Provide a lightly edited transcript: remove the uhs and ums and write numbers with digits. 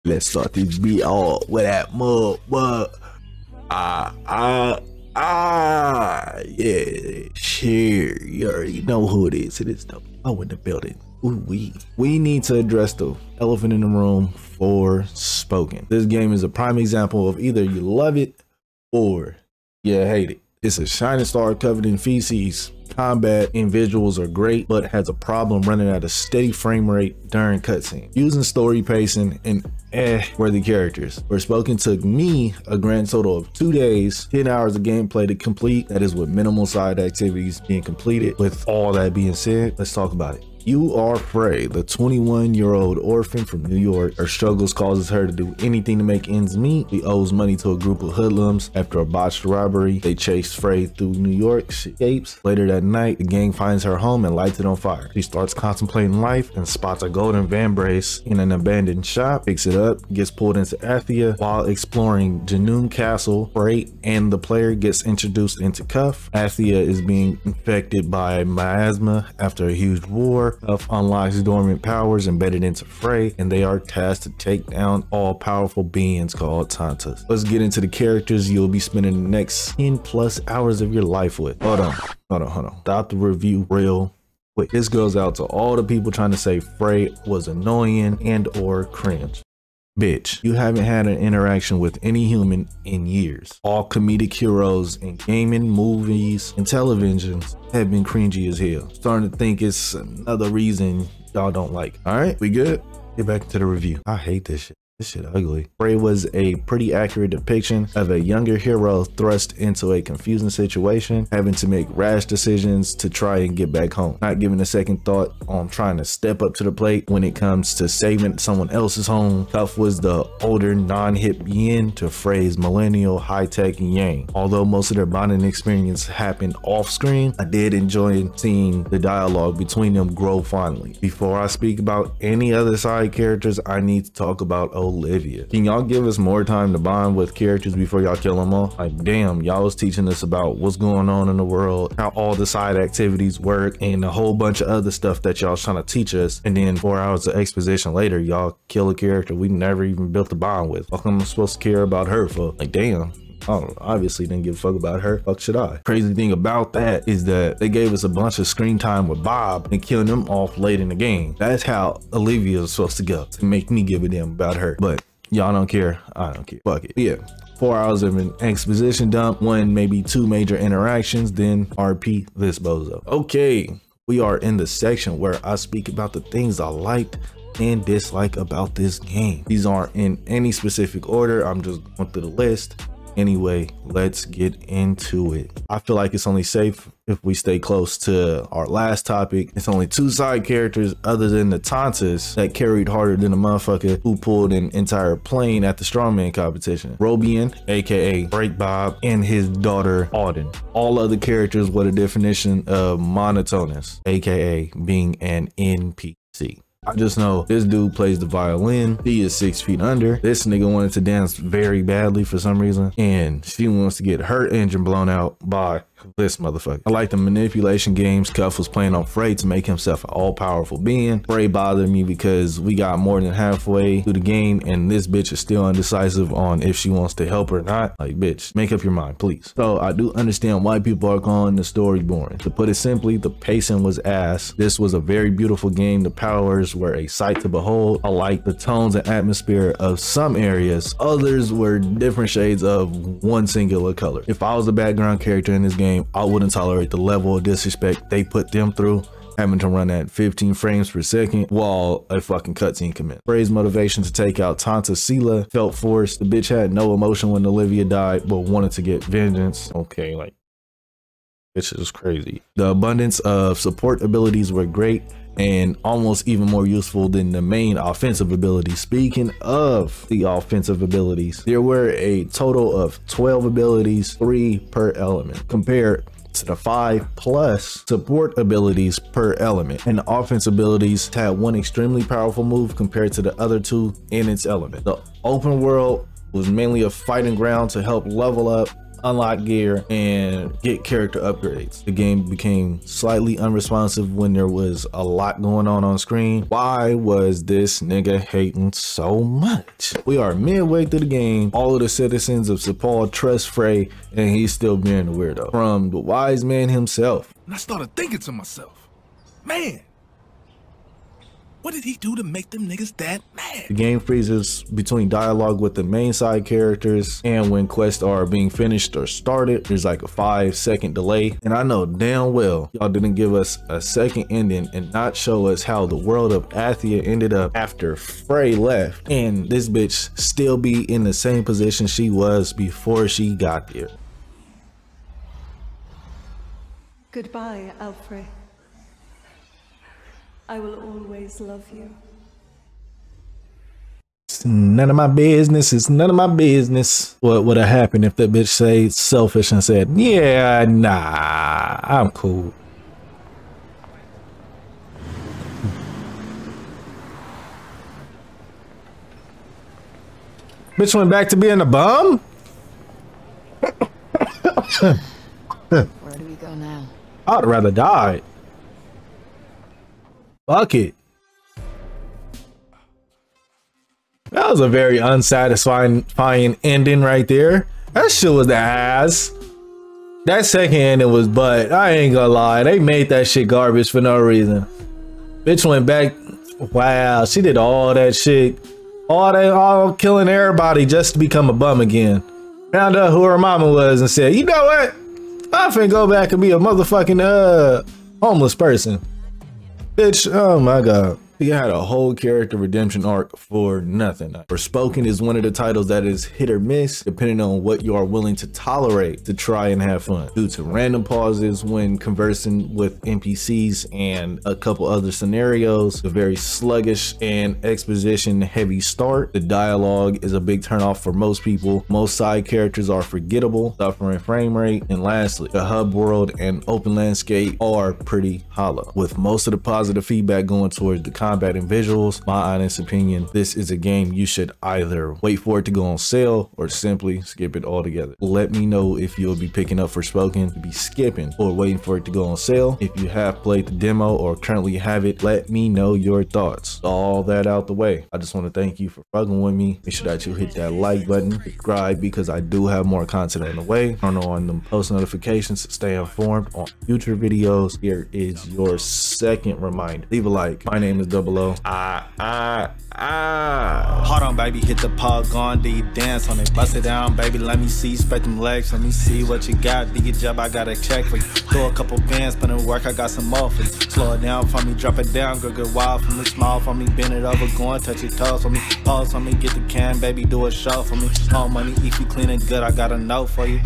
Let's start this beat off with that mud. Yeah, sure. You already know who it is. It is the in the building. Ooh, we need to address the elephant in the room. Forspoken. This game is a prime example of either you love it or you hate it. It's a shining star covered in feces. Combat and visuals are great, but has a problem running at a steady frame rate during cutscenes. Using story pacing and worthy characters. Forspoken took me a grand total of 2 days, 10 hours of gameplay to complete. That is with minimal side activities being completed. With all that being said, let's talk about it. You are Frey, the 21-year-old orphan from New York. Her struggles causes her to do anything to make ends meet. She owes money to a group of hoodlums. After a botched robbery, they chase Frey through New York. She escapes. Later that night, the gang finds her home and lights it on fire. She starts contemplating life and spots a golden van brace in an abandoned shop, picks it up, gets pulled into Athia. While exploring Janoon Castle, Frey and the player gets introduced into Cuff. Athia is being infected by miasma after a huge war. Cuff unlocks dormant powers embedded into Frey, and they are tasked to take down all-powerful beings called Tantas. Let's get into the characters you'll be spending the next 10+ hours of your life with. Hold on. Stop the review real quick. This goes out to all the people trying to say Frey was annoying and or cringe. Bitch, you haven't had an interaction with any human in years. All comedic heroes in gaming, movies, and televisions have been cringy as hell. Starting to think it's another reason y'all don't like. All right, we good? Get back to the review. I hate this shit. This shit ugly. Frey was a pretty accurate depiction of a younger hero thrust into a confusing situation, having to make rash decisions to try and get back home. Not giving a second thought on trying to step up to the plate when it comes to saving someone else's home. Cuff was the older, non-hip yin to Frey's millennial high-tech yang. Although most of their bonding experience happened off-screen, I did enjoy seeing the dialogue between them grow finally. Before I speak about any other side characters, I need to talk about Olivia. Can y'all give us more time to bond with characters before y'all kill them all? Like, damn, y'all was teaching us about what's going on in the world, how all the side activities work, and a whole bunch of other stuff that y'all was trying to teach us. And then 4 hours of exposition later, y'all kill a character we never even built a bond with. How come I'm supposed to care about her for? Like, damn. Oh, obviously didn't give a fuck about her. Fuck should I? Crazy thing about that is that they gave us a bunch of screen time with Bob and killing them off late in the game. That's how Olivia is supposed to go, to make me give a damn about her. But y'all don't care. I don't care. Fuck it. Yeah. 4 hours of an exposition dump, one, maybe 2 major interactions, then RP this bozo. Okay, we are in the section where I speak about the things I liked and dislike about this game. These aren't in any specific order. I'm just going through the list. Anyway, let's get into it. I feel like it's only safe if we stay close to our last topic. It's only 2 side characters other than the Tantas that carried harder than a motherfucker who pulled an entire plane at the strongman competition. Robian, aka Break Bob, and his daughter Auden. All other characters were the definition of monotonous, aka being an NPC. I just know this dude plays the violin. He is 6 feet under. This nigga wanted to dance very badly for some reason, and she wants to get her engine blown out by this motherfucker. I like the manipulation games Cuff was playing on Frey to make himself an all-powerful being. Frey bothered me because we got more than halfway through the game and this bitch is still undecisive on if she wants to help or not. Like, bitch, make up your mind, please. So I do understand why people are calling the story boring. To put it simply, the pacing was ass. This was a very beautiful game. The powers were a sight to behold. I like the tones and atmosphere of some areas. Others were different shades of one singular color. If I was a background character in this game, I wouldn't tolerate the level of disrespect they put them through, having to run at 15 frames per second while a fucking cutscene commenced. Frey's motivation to take out Tanta Sela felt forced. The bitch had no emotion when Olivia died, but wanted to get vengeance. Okay, like, bitch is crazy. The abundance of support abilities were great and almost even more useful than the main offensive abilities. Speaking of the offensive abilities, there were a total of 12 abilities, 3 per element, compared to the 5+ support abilities per element. And the offense abilities had one extremely powerful move compared to the other 2 in its element. The open world was mainly a fighting ground to help level up unlock gear, and get character upgrades. The game became slightly unresponsive when there was a lot going on screen. Why was this nigga hating so much? We are midway through the game. All of the citizens of Sepal trust Frey, and he's still being a weirdo. From the wise man himself. And I started thinking to myself, man, what did he do to make them niggas that mad? The game freezes between dialogue with the main side characters and when quests are being finished or started. There's like a 5-second delay. And I know damn well y'all didn't give us a second ending and not show us how the world of Athia ended up after Frey left. And this bitch still be in the same position she was before she got there. Goodbye, Alfred. I will always love you. It's none of my business. It's none of my business. What would have happened if that bitch stayed selfish and said, yeah, nah, I'm cool. Bitch went back to being a bum? Where do we go now? I'd rather die. Fuck it. That was a very unsatisfying ending right there. That shit was the ass. That second ending was butt. I ain't gonna lie. They made that shit garbage for no reason. Bitch went back. Wow, she did all that shit. All killing everybody just to become a bum again. Found out who her mama was and said, you know what? I'm finna go back and be a motherfucking homeless person. Bitch, oh my god. He had a whole character redemption arc for nothing. Forspoken is one of the titles that is hit or miss depending on what you are willing to tolerate to try and have fun. Due to random pauses when conversing with NPCs and a couple other scenarios, the very sluggish and exposition heavy start, the dialogue is a big turnoff for most people. Most side characters are forgettable, suffering frame rate, and lastly, the hub world and open landscape are pretty hollow. With most of the positive feedback going towards the combat and visuals, my honest opinion, this is a game you should either wait for it to go on sale or simply skip it altogether. Let me know if you'll be picking up Forspoken to be skipping or waiting for it to go on sale. If you have played the demo or currently have it, let me know your thoughts. All that out the way, I just want to thank you for fucking with me. Make sure that you hit that like button, subscribe, because I do have more content on the way. Turn on them post notifications to stay informed on future videos. Here is your second reminder. Leave a like. My name is DubloH. Hold on, baby, hit the pause, gone, do you dance on it? Bust it down, baby, let me see, spread them legs, let me see what you got. Do your job, I got a check for you. Throw a couple bands, put in work, I got some more for you. Slow it down for me, drop it down, girl, get wild for me, small for me, bend it over, go and touch your toes for me. Pause for me, get the can, baby, do a show for me. All money, if you clean and good, I got a note for you.